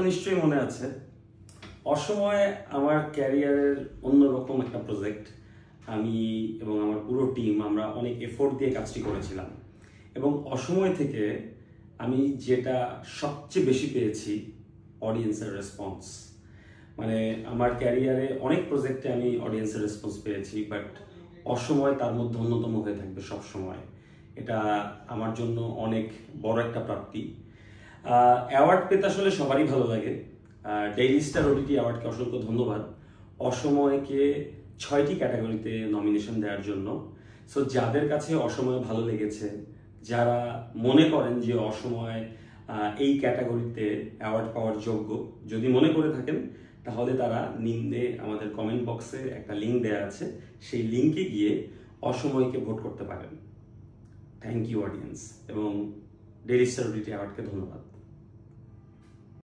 নিশ্চয়ই মনে আছে, অসময় আমার ক্যারিয়ারের অন্যরকম একটা প্রজেক্ট। আমি এবং আমার পুরো টিম আমরা অনেক এফোর্ট দিয়ে কাজটি করেছিলাম এবং অসময় থেকে আমি যেটা সবচেয়ে বেশি পেয়েছি অডিয়েন্সের রেসপন্স। মানে আমার ক্যারিয়ারে অনেক প্রজেক্টে আমি অডিয়েন্সের রেসপন্স পেয়েছি, বাট অসময় তার মধ্যে অন্যতম হয়ে থাকবে সব সময়। এটা আমার জন্য অনেক বড় একটা প্রাপ্তি। অ্যাওয়ার্ড পেতে আসলে সবারই ভালো লাগে। ডেইলি স্টার ওটিটি অ্যাওয়ার্ডকে অসংখ্য ধন্যবাদ অসময়কে 6টি ক্যাটাগরিতে নমিনেশন দেওয়ার জন্য। সো যাদের কাছে অসময় ভালো লেগেছে, যারা মনে করেন যে অসময় এই ক্যাটাগরিতে অ্যাওয়ার্ড পাওয়ার যোগ্য, যদি মনে করে থাকেন তাহলে তারা নিম্নে আমাদের কমেন্ট বক্সে একটা লিঙ্ক দেওয়া আছে, সেই লিঙ্কে গিয়ে অসময়কে ভোট করতে পারেন। থ্যাংক ইউ অডিয়েন্স এবং ডেইলি স্টার ওটিটি অ্যাওয়ার্ডকে ধন্যবাদ।